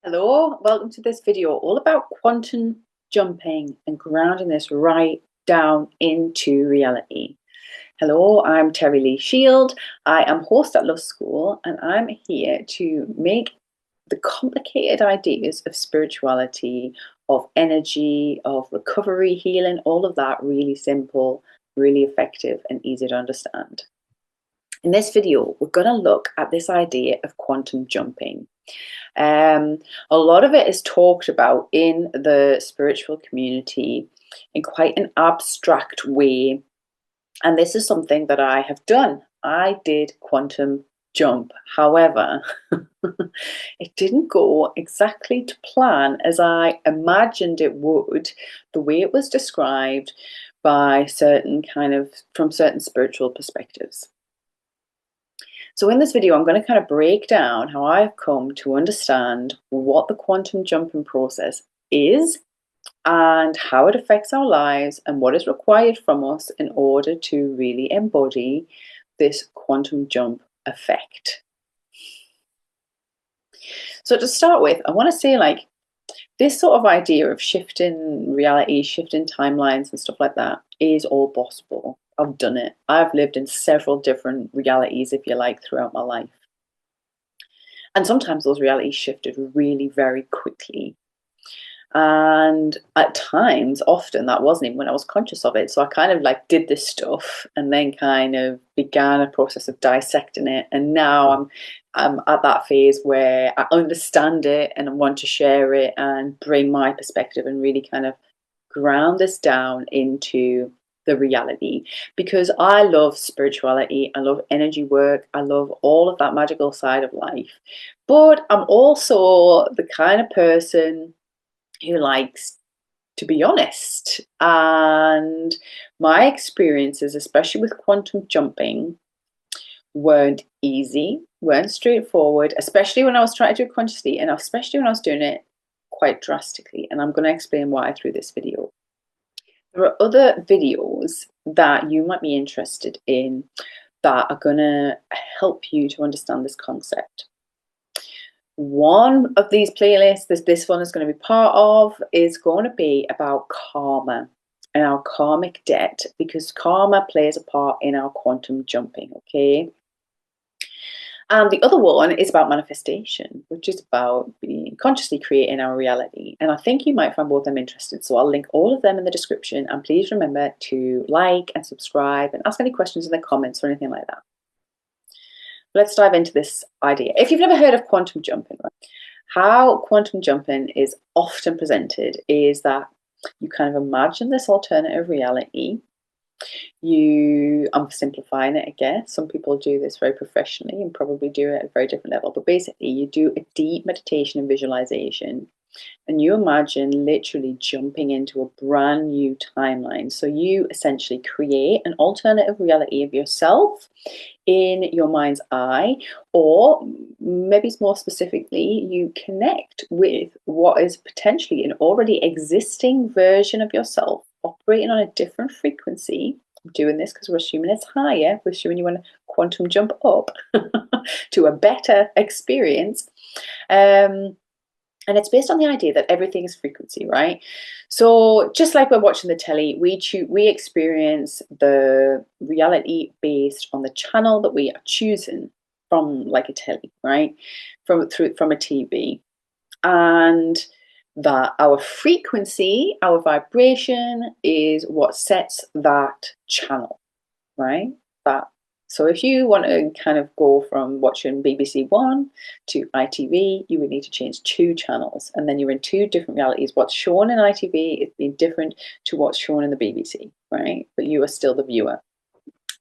Hello, welcome to this video all about quantum jumping and grounding this right down into reality. Hello, I'm Terry Lee Shield. I am host at Love School and I'm here to make the complicated ideas of spirituality, of energy, of recovery, healing, all of that really simple, really effective and easy to understand. In this video, we're going to look at this idea of quantum jumping. A lot of it is talked about in the spiritual community in quite an abstract way. And this is something that I have done. I did quantum jump. However, it didn't go exactly to plan as I imagined it would, the way it was described by from certain spiritual perspectives. So in this video, I'm going to kind of break down how I've come to understand what the quantum jumping process is and how it affects our lives and what is required from us in order to really embody this quantum jump effect. So to start with, I want to say this sort of idea of shifting reality, shifting timelines and stuff like that is all possible. I've done it. I've lived in several different realities, if you like, throughout my life. And sometimes those realities shifted really very quickly. And at times, often that wasn't even when I was conscious of it. So I kind of did this stuff and then kind of began a process of dissecting it. And now I'm at that phase where I understand it and I want to share it and bring my perspective and really kind of ground this down into the reality, because I love spirituality, I love energy work, I love all of that magical side of life. But I'm also the kind of person who likes to be honest. And my experiences, especially with quantum jumping, weren't easy, weren't straightforward, especially when I was trying to do it consciously, and especially when I was doing it quite drastically. And I'm going to explain why through this video. There are other videos that you might be interested in that are going to help you to understand this concept. One of these playlists, this one is going to be part of, is going to be about karma and our karmic debt, because karma plays a part in our quantum jumping, okay? And the other one is about manifestation, which is about being consciously creating our reality. And I think you might find both of them interested. So I'll link all of them in the description. And please remember to like and subscribe and ask any questions in the comments or anything like that. Let's dive into this idea. If you've never heard of quantum jumping, right, how quantum jumping is often presented is that you kind of imagine this alternative reality. I'm simplifying it again. Some people do this very professionally and probably do it at a very different level. But basically, you do a deep meditation and visualization, and you imagine literally jumping into a brand new timeline. So you essentially create an alternative reality of yourself in your mind's eye, or maybe more specifically, you connect with what is potentially an already existing version of yourself operating on a different frequency. I'm doing this because we're assuming it's higher. We're assuming you want to quantum jump up to a better experience. And it's based on the idea that everything is frequency, right? So just like we're watching the telly, we experience the reality based on the channel that we are choosing from, like a telly, right? From a TV. And that our frequency, our vibration is what sets that channel, right? So if you want to kind of go from watching BBC One to ITV, you would need to change 2 channels, and then you're in 2 different realities. What's shown in ITV is being different to what's shown in the BBC, right? But you are still the viewer.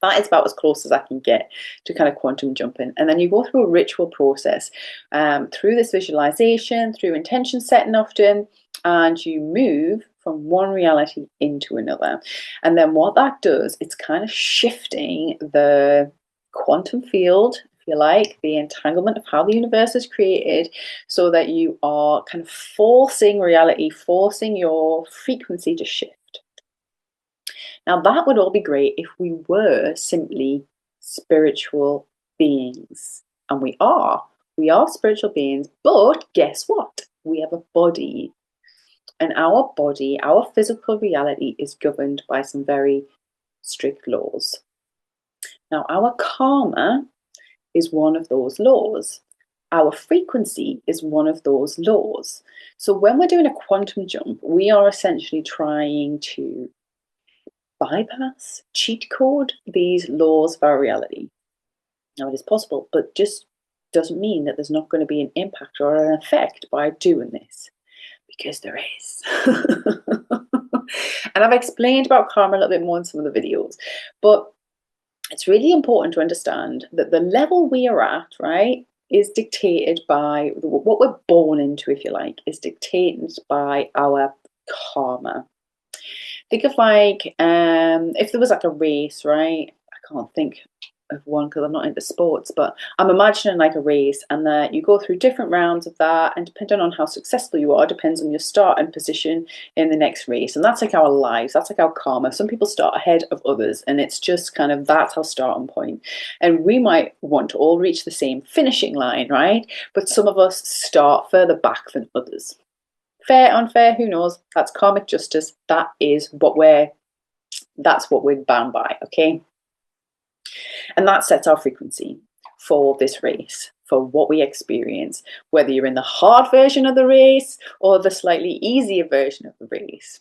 That is about as close as I can get to kind of quantum jumping. And then you go through a ritual process through this visualization, through intention setting often, and you move from one reality into another. And then what that does, it's kind of shifting the quantum field, if you like, the entanglement of how the universe is created, so that you are kind of forcing reality, forcing your frequency to shift. Now, that would all be great if we were simply spiritual beings. And we are. We are spiritual beings. But guess what? We have a body, and our body, our physical reality is governed by some very strict laws. Now, our karma is one of those laws. Our frequency is one of those laws. So when we're doing a quantum jump, we are essentially trying to bypass, cheat code these laws of our reality. Now, it is possible, but just doesn't mean that there's not going to be an impact or an effect by doing this, because there is. And I've explained about karma a little bit more in some of the videos, but it's really important to understand that the level we are at, right, is dictated by what we're born into, if you like, is dictated by our karma. Think of like, if there was like a race, right? I can't think of one because I'm not into sports, but I'm imagining like a race, and that you go through different rounds of that, and depending on how successful you are, depends on your start and position in the next race. And that's like our lives, that's like our karma. Some people start ahead of others, and it's just kind of, that's our starting point. And we might want to all reach the same finishing line, right? But some of us start further back than others. Fair, unfair, who knows? That's karmic justice. That's what we're bound by, okay? And that sets our frequency for this race, for what we experience, whether you're in the hard version of the race or the slightly easier version of the race.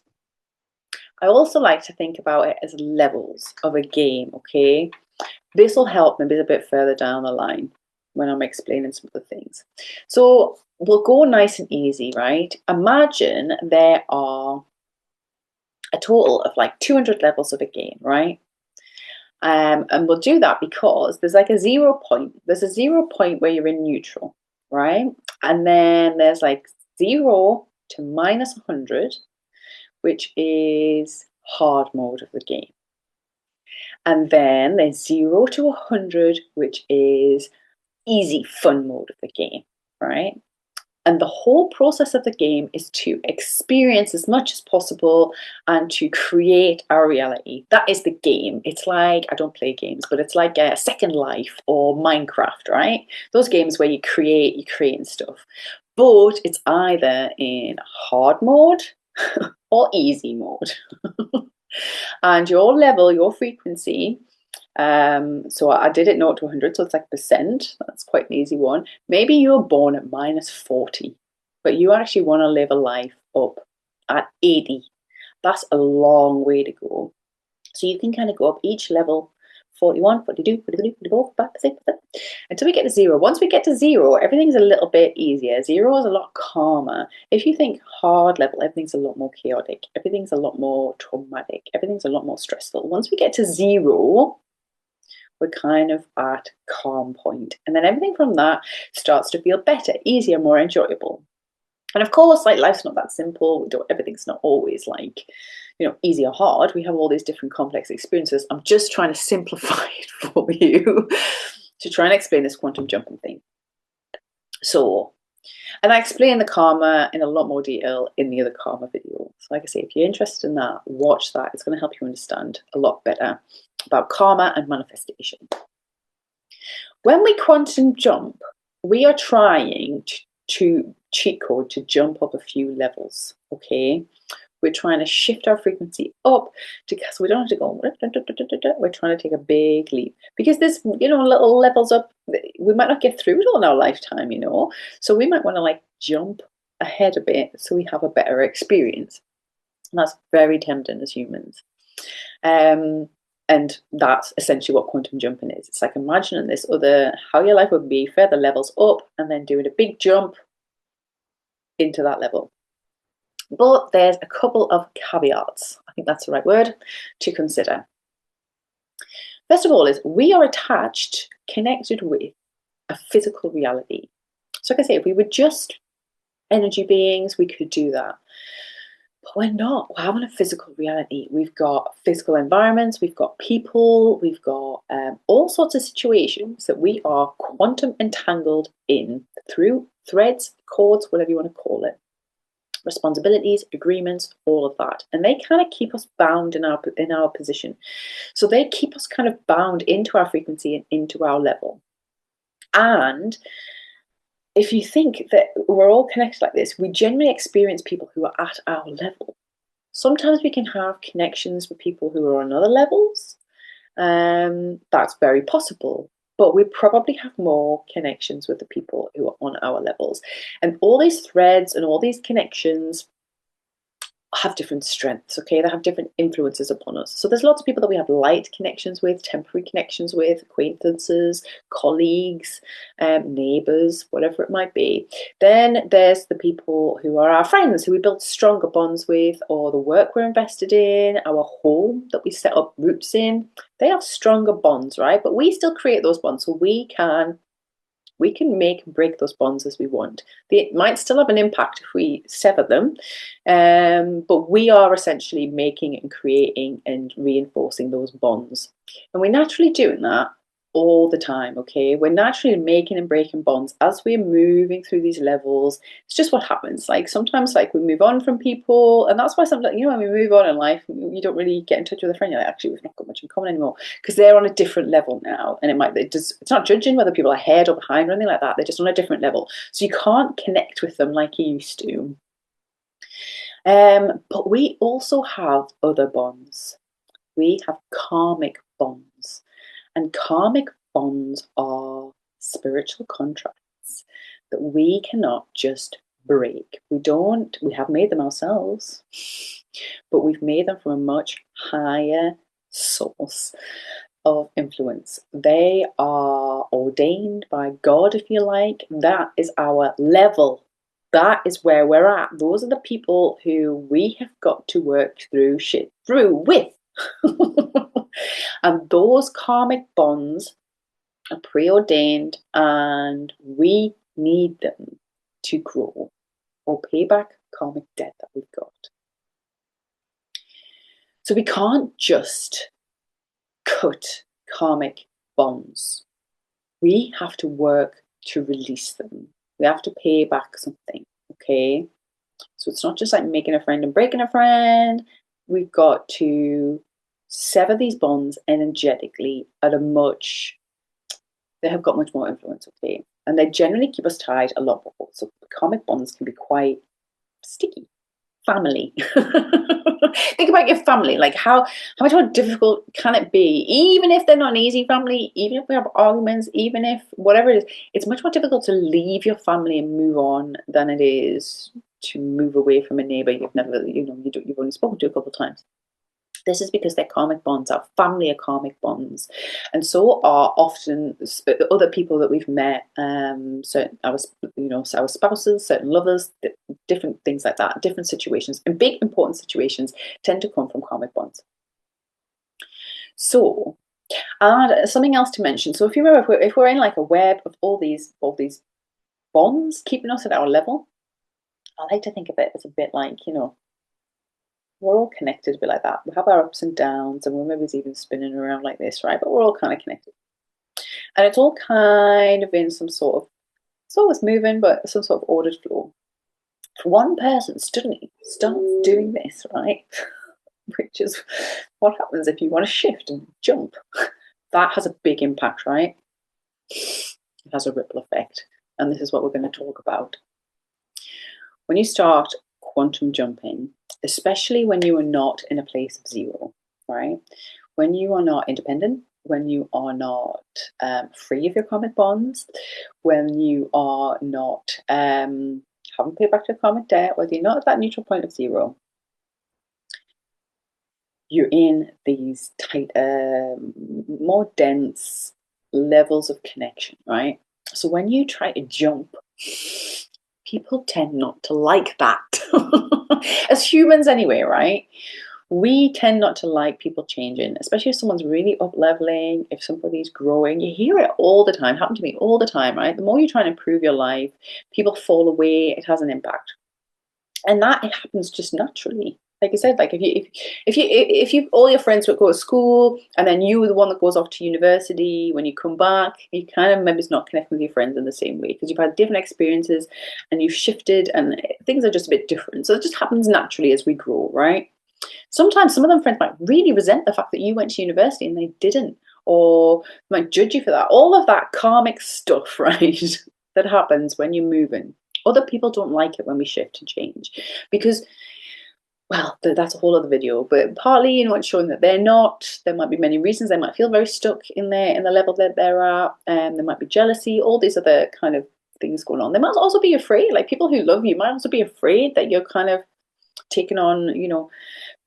I also like to think about it as levels of a game, okay? This will help maybe a bit further down the line when I'm explaining some of the things. So we'll go nice and easy, right? Imagine there are a total of like 200 levels of a game, right? And we'll do that because there's like a 0 point. There's a 0 point where you're in neutral, right? And then there's like 0 to minus 100, which is hard mode of the game. And then there's 0 to 100, which is easy fun mode of the game, right? And the whole process of the game is to experience as much as possible and to create our reality. That is the game. It's like, I don't play games, but it's like a Second Life or Minecraft, right? Those games where you're creating stuff. But it's either in hard mode or easy mode. And your level, your frequency, so I did it 0 to 100, so it's like percent. That's quite an easy one. Maybe you were born at minus 40, but you actually want to live a life up at 80. That's a long way to go. So you can kind of go up each level, 41, 42, 43, 44, 45, until we get to 0. Once we get to 0, everything's a little bit easier. 0 is a lot calmer. If you think hard level, everything's a lot more chaotic. Everything's a lot more traumatic. Everything's a lot more stressful. Once we get to 0, we're kind of at calm point. And then everything from that starts to feel better, easier, more enjoyable. And of course, like, life's not that simple. Everything's not always like, easy or hard. We have all these different complex experiences. I'm just trying to simplify it for you to try and explain this quantum jumping thing. So, and I explain the karma in a lot more detail in the other karma video. So like I say, if you're interested in that, watch that. It's going to help you understand a lot better about karma and manifestation. When we quantum jump, we are trying to cheat code to jump up a few levels, okay? We're trying to shift our frequency up so we don't have to go, we're trying to take a big leap. Because there's, little levels up, we might not get through it all in our lifetime, So we might want to like jump ahead a bit so we have a better experience. And that's very tempting as humans. And that's essentially what quantum jumping is. It's like imagining how your life would be, further levels up, and then doing a big jump into that level. But there's a couple of caveats, I think that's the right word, to consider. First of all is we are connected with a physical reality. So like I say, if we were just energy beings, we could do that. But we're not. We're having a physical reality. We've got physical environments, we've got people, we've got all sorts of situations that we are quantum entangled in through threads, cords, whatever you want to call it. Responsibilities, agreements, all of that. And they kind of keep us bound in our position. So they keep us kind of bound into our frequency and into our level. And if you think that we're all connected like this, we generally experience people who are at our level. Sometimes we can have connections with people who are on other levels. That's very possible. But we probably have more connections with the people who are on our levels. And all these threads and all these connections have different strengths, okay? They have different influences upon us. So there's lots of people that we have light connections with, temporary connections with, acquaintances, colleagues, neighbours, whatever it might be. Then there's the people who are our friends, who we build stronger bonds with, or the work we're invested in, our home that we set up roots in. They have stronger bonds, right? But we still create those bonds, so we can make and break those bonds as we want. They might still have an impact if we sever them, but we are essentially making and creating and reinforcing those bonds. And we're naturally doing that all the time, okay? We're naturally making and breaking bonds as we're moving through these levels. It's just what happens. Like sometimes like we move on from people, and that's why sometimes, you know, when we move on in life, you don't really get in touch with a friend. You're like, actually, we've not got much in common anymore, because they're on a different level now. And it's not judging whether people are ahead or behind or anything like that. They're just on a different level. So you can't connect with them like you used to. But we also have other bonds. We have karmic bonds. And karmic bonds are spiritual contracts that we cannot just break. We have made them ourselves, but we've made them from a much higher source of influence. They are ordained by God, if you like. That is our level. That is where we're at. Those are the people who we have got to work through shit through with. And those karmic bonds are preordained, and we need them to grow or pay back karmic debt that we've got. So we can't just cut karmic bonds. We have to work to release them. We have to pay back something, okay? So it's not just like making a friend and breaking a friend. We've got to sever these bonds energetically at they have got much more influence, okay? And they generally keep us tied a lot more. So karmic bonds can be quite sticky. Family. Think about your family. Like how much more difficult can it be? Even if they're not an easy family, even if we have arguments, even if whatever it is, it's much more difficult to leave your family and move on than it is to move away from a neighbor you've only spoken to a couple of times. This is because they're karmic bonds. Our family are karmic bonds, and so are often other people that we've met. Our spouses, certain lovers, different things like that. Different situations and big important situations tend to come from karmic bonds. So, and something else to mention. So, if you remember, if we're in like a web of all these bonds keeping us at our level, I like to think of it as a bit like, we're all connected a bit like that. We have our ups and downs, and we're maybe even spinning around like this, right? But we're all kind of connected. And it's all kind of in it's always moving, but some sort of ordered flow. If one person suddenly starts doing this, right? Which is what happens if you want to shift and jump. That has a big impact, right? It has a ripple effect. And this is what we're going to talk about. When you start quantum jumping, especially when you are not in a place of zero, right? When you are not independent, when you are not free of your karmic bonds, when you are not haven't paid back your karmic debt, whether you're not at that neutral point of zero, you're in these tighter, more dense levels of connection, right? So when you try to jump, people tend not to like that. As humans anyway, right? We tend not to like people changing, especially if someone's really up-leveling, if somebody's growing. You hear it all the time. It happened to me all the time, right? The more you try and improve your life, people fall away, it has an impact. And that it happens just naturally. Like I said, like if you all your friends would go to school and then you were the one that goes off to university, when you come back, you kind of maybe not connecting with your friends in the same way because you've had different experiences and you've shifted and things are just a bit different. So it just happens naturally as we grow, right? Sometimes some of them friends might really resent the fact that you went to university and they didn't, or might judge you for that. All of that karmic stuff, right? that happens when you're moving. Other people don't like it when we shift and change because, well, that's a whole other video, but partly, you know, it's showing that they're not. There might be many reasons. They might feel very stuck in the level that they're at, and there might be jealousy, all these other kind of things going on. They might also be afraid, like people who love you might also be afraid that you're kind of taking on, you know,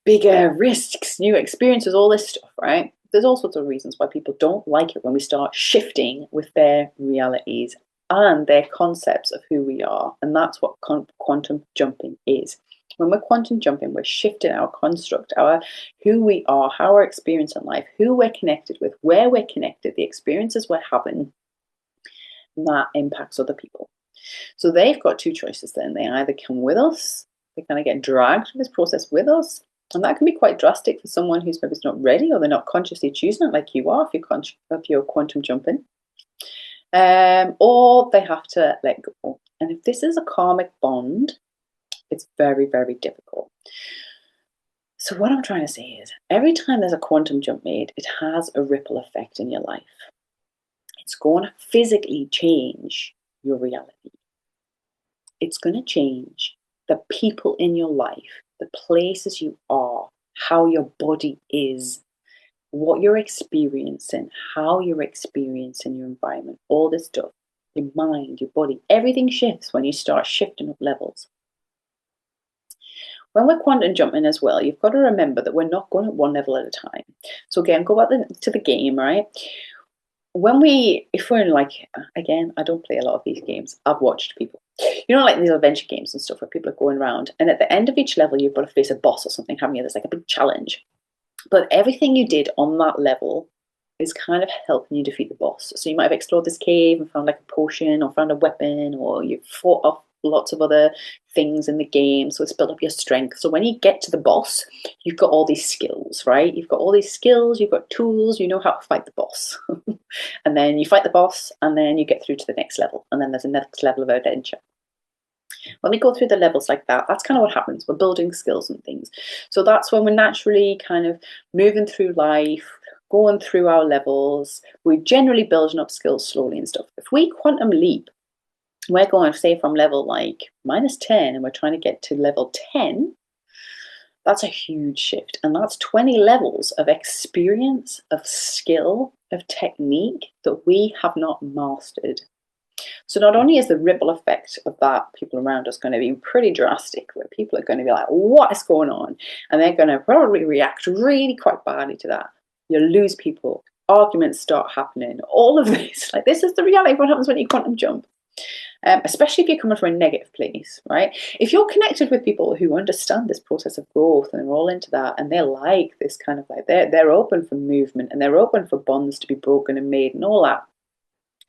bigger risks, new experiences, all this stuff, right? There's all sorts of reasons why people don't like it when we start shifting with their realities and their concepts of who we are. And that's what quantum jumping is. When we're quantum jumping, we're shifting our construct, our who we are, how we're experiencing life, who we're connected with, where we're connected, the experiences we're having, and that impacts other people. So they've got two choices then. They either come with us, they kind of get dragged through this process with us, and that can be quite drastic for someone who's maybe not ready or they're not consciously choosing it like you are if you're quantum jumping. Or they have to let go. And if this is a karmic bond, it's very, very difficult. So what I'm trying to say is every time there's a quantum jump made, it has a ripple effect in your life. It's going to physically change your reality. It's going to change the people in your life, the places you are, how your body is, what you're experiencing, how you're experiencing your environment, all this stuff, your mind, your body, everything shifts when you start shifting up levels. When we're quantum jumping as well, you've got to remember that we're not going at one level at a time. So again, go back to the game, right? If we're in like, again, I don't play a lot of these games. I've watched people, you know, like these adventure games and stuff where people are going around and at the end of each level, you've got to face a boss or something, haven't you? There's like a big challenge. But everything you did on that level is kind of helping you defeat the boss. So you might have explored this cave and found like a potion or found a weapon, or you've fought off lots of other things in the game. So it's built up your strength. So when you get to the boss, you've got all these skills, right? You've got all these skills, you've got tools, you know how to fight the boss. And then you fight the boss and then you get through to the next level. And then there's a next level of adventure. When we go through the levels like that, that's kind of what happens. We're building skills and things. So that's when we're naturally kind of moving through life, going through our levels. We're generally building up skills slowly and stuff. If we quantum leap, we're going, say, from level like -10 and we're trying to get to level 10, that's a huge shift. And that's 20 levels of experience, of skill, of technique that we have not mastered. So not only is the ripple effect of that people around us going to be pretty drastic, where people are going to be like, what is going on? And they're going to probably react really quite badly to that. You'll lose people, arguments start happening, all of this. Like, this is the reality of what happens when you quantum jump. Especially if you're coming from a negative place, right? If you're connected with people who understand this process of growth and they're all into that and they're like this kind of like, they're open for movement and they're open for bonds to be broken and made and all that,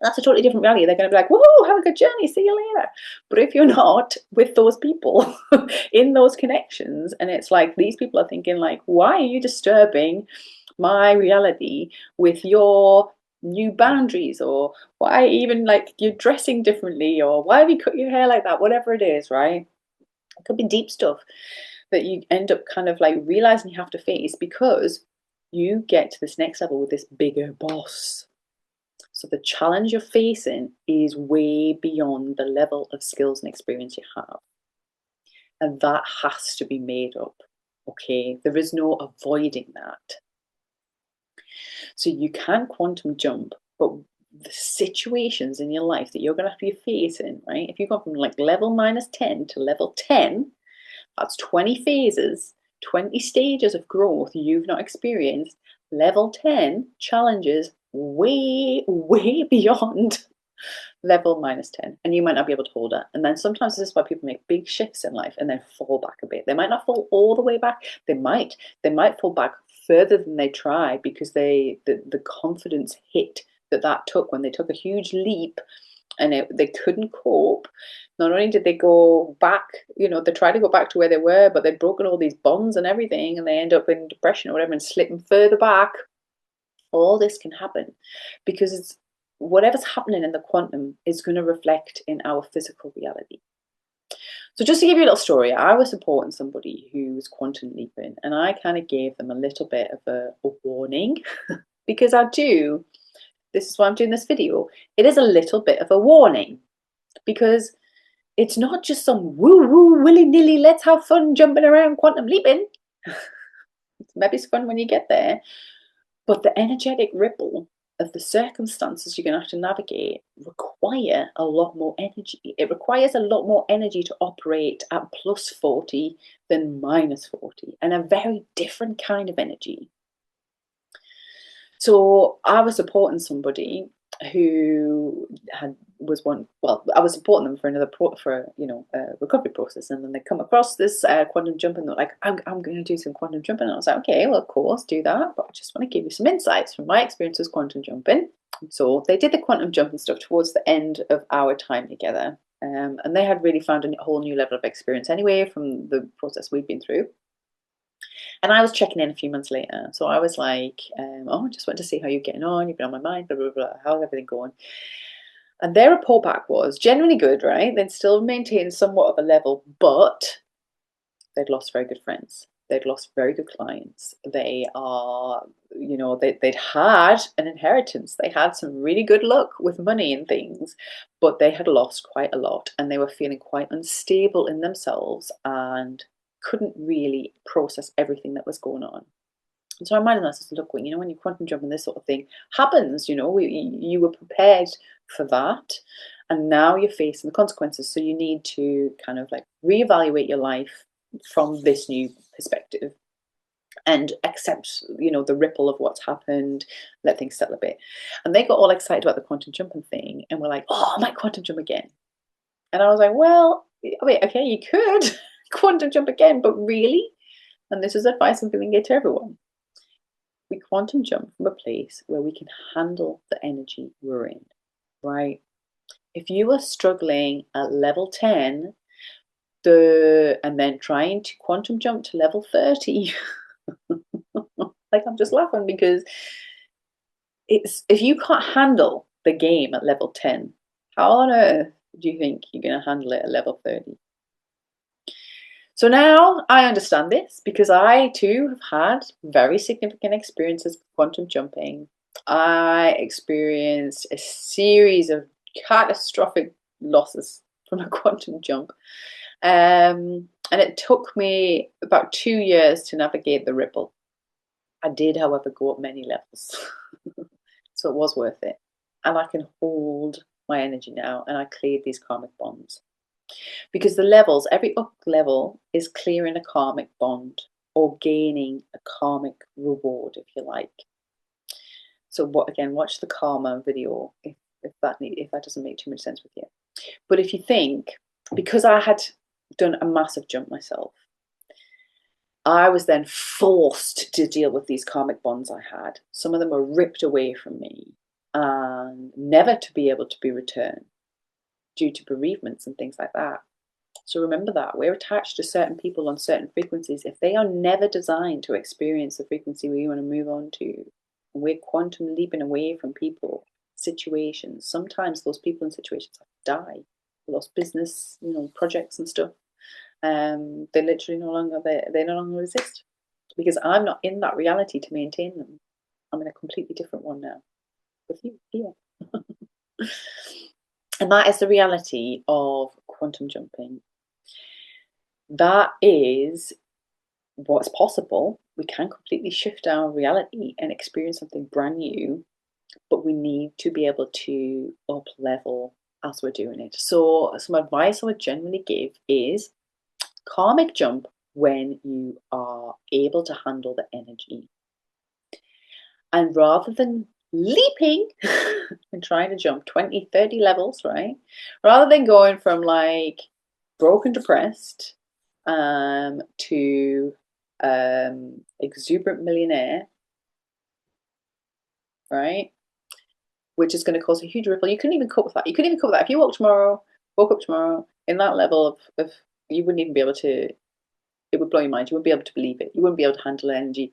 that's a totally different reality. They're going to be like, woohoo, have a good journey, see you later. But if you're not with those people in those connections, and it's like these people are thinking like, why are you disturbing my reality with your new boundaries, or why even like you're dressing differently, or why have you cut your hair like that, whatever it is, right? It could be deep stuff that you end up kind of like realizing you have to face because you get to this next level with this bigger boss. So the challenge you're facing is way beyond the level of skills and experience you have. And that has to be made up, okay? There is no avoiding that. So you can quantum jump, but the situations in your life that you're going to be facing, right? If you go from like level -10 to level 10, that's 20 phases, 20 stages of growth you've not experienced. Level 10 challenges way, way beyond level -10. And you might not be able to hold it. And then sometimes this is why people make big shifts in life and then fall back a bit. They might not fall all the way back. They might fall back further than they try because the confidence hit that took when they took a huge leap and they couldn't cope. Not only did they go back, you know, they tried to go back to where they were, but they'd broken all these bonds and everything, and they end up in depression or whatever and slipping further back. All this can happen because it's whatever's happening in the quantum is going to reflect in our physical reality. So just to give you a little story, I was supporting somebody who was quantum leaping, and I kind of gave them a little bit of a warning because this is why I'm doing this video. It is a little bit of a warning. because it's not just some woo-woo, willy-nilly, let's have fun jumping around quantum leaping. Maybe it's fun when you get there, but the energetic ripple of the circumstances you're going to have to navigate require a lot more energy. It requires a lot more energy to operate at plus 40 than minus 40, and a very different kind of energy. So I was supporting somebody who was one. Well, I was supporting them for a recovery process, and then they come across this quantum jump, and they're like, "I'm going to do some quantum jumping." And I was like, "Okay, well, of course, do that, but I just want to give you some insights from my experience with quantum jumping." So they did the quantum jumping stuff towards the end of our time together, and they had really found a whole new level of experience anyway from the process we'd been through. And I was checking in a few months later. So I was like, I just want to see how you're getting on. You've been on my mind, blah, blah, blah. How's everything going? And their report back was generally good, right? They'd still maintain somewhat of a level, but they'd lost very good friends. They'd lost very good clients. They'd had an inheritance. They had some really good luck with money and things, but they had lost quite a lot, and they were feeling quite unstable in themselves and couldn't really process everything that was going on. And so I reminded myself, look, when you quantum jump and this sort of thing happens, you were prepared for that, and now you're facing the consequences. So you need to kind of like reevaluate your life from this new perspective and accept, the ripple of what's happened, let things settle a bit. And they got all excited about the quantum jumping thing and were like, oh, I might quantum jump again. And I was like, well, wait, okay, you could quantum jump again, but really, and this is advice I'm giving it to everyone, we quantum jump from a place where we can handle the energy we're in, right? If you are struggling at level 10, and then trying to quantum jump to level 30, like I'm just laughing because if you can't handle the game at level 10, how on earth do you think you're going to handle it at level 30? So now I understand this because I too have had very significant experiences with quantum jumping. I experienced a series of catastrophic losses from a quantum jump. And it took me about 2 years to navigate the ripple. I did, however, go up many levels. So it was worth it. And I can hold my energy now, and I cleared these karmic bonds. Because the levels, every up level is clearing a karmic bond or gaining a karmic reward, if you like. So watch the karma video if that doesn't make too much sense with you. But if you think, because I had done a massive jump myself, I was then forced to deal with these karmic bonds I had. Some of them were ripped away from me and never to be able to be returned due to bereavements and things like that. So remember that we're attached to certain people on certain frequencies. If they are never designed to experience the frequency we want to move on to, and we're quantum leaping away from people, situations, sometimes those people and situations have to die. They lost business, projects and stuff. They literally no longer exist because I'm not in that reality to maintain them. I'm in a completely different one now with you here. And that is the reality of quantum jumping. That is what's possible. We can completely shift our reality and experience something brand new, but we need to be able to up level as we're doing it. So some advice I would generally give is karmic jump when you are able to handle the energy. And rather than leaping and trying to jump 20, 30 levels, right? Rather than going from like broken depressed to exuberant millionaire, right? Which is going to cause a huge ripple. You couldn't even cope with that. You couldn't even cope with that. If you woke up tomorrow in that level of you wouldn't even be able to, it would blow your mind. You wouldn't be able to believe it. You wouldn't be able to handle energy.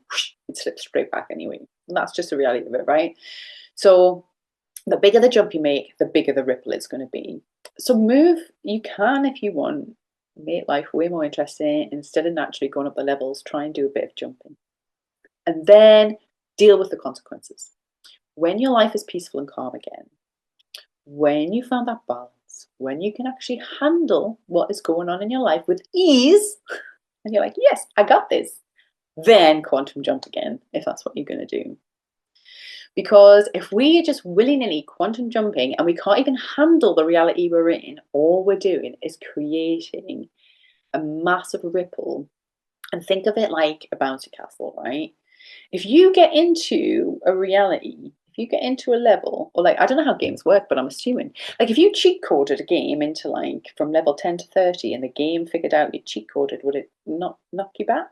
It slips straight back anyway. And that's just the reality of it, right? So the bigger the jump you make, the bigger the ripple it's going to be. So you can, if you want, make life way more interesting. Instead of naturally going up the levels, try and do a bit of jumping. And then deal with the consequences. When your life is peaceful and calm again, when you found that balance, is when you can actually handle what is going on in your life with ease, and you're like, yes, I got this, then quantum jump again, if that's what you're going to do. Because if we are just willy-nilly quantum jumping and we can't even handle the reality we're in, all we're doing is creating a massive ripple. And think of it like a bouncy castle, right? If you get into a reality, if you get into a level, or like, I don't know how games work, but I'm assuming, like if you cheat coded a game into like from level 10 to 30 and the game figured out you cheat coded, would it not knock you back?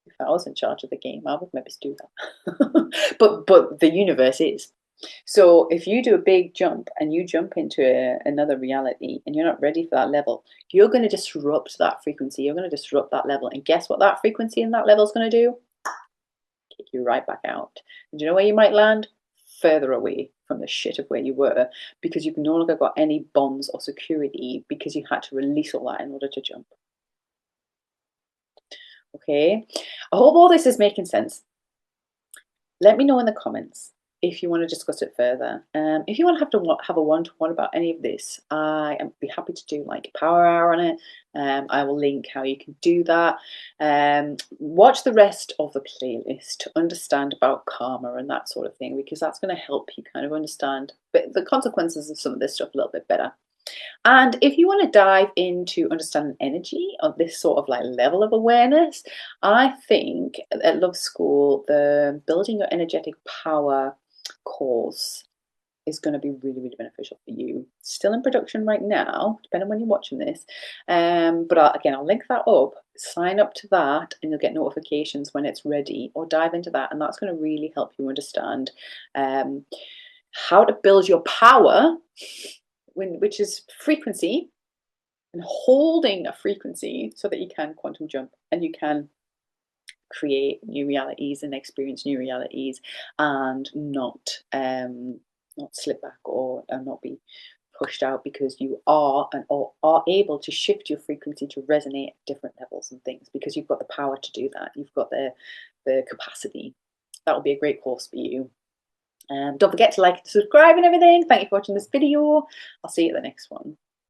If I was in charge of the game, I would maybe do that. but the universe is. So if you do a big jump and you jump into another reality and you're not ready for that level, you're going to disrupt that frequency. You're going to disrupt that level. And guess what that frequency and that level is going to do? Kick you right back out. And do you know where you might land? Further away from the shit of where you were, because you've no longer got any bonds or security because you had to release all that in order to jump. Okay, I hope all this is making sense. Let me know in the comments if you want to discuss it further. If you want to have a one-to-one about any of this, I am be happy to do like a power hour on it. I will link how you can do that. Watch the rest of the playlist to understand about karma and that sort of thing, because that's going to help you kind of understand the consequences of some of this stuff a little bit better. And if you want to dive into understanding energy on this sort of like level of awareness, I think at Love School, the Building Your Energetic Power course is going to be really, really beneficial for you. Still in production right now, depending on when you're watching this. But again, I'll link that up. Sign up to that and you'll get notifications when it's ready, or dive into that. And that's going to really help you understand how to build your power, which is frequency, and holding a frequency so that you can quantum jump and you can create new realities and experience new realities and not slip back or not be pushed out, because you are able to shift your frequency to resonate at different levels and things, because you've got the power to do that. You've got the capacity. That will be a great course for you. Don't forget to like and subscribe and everything. Thank you for watching this video. I'll see you at the next one.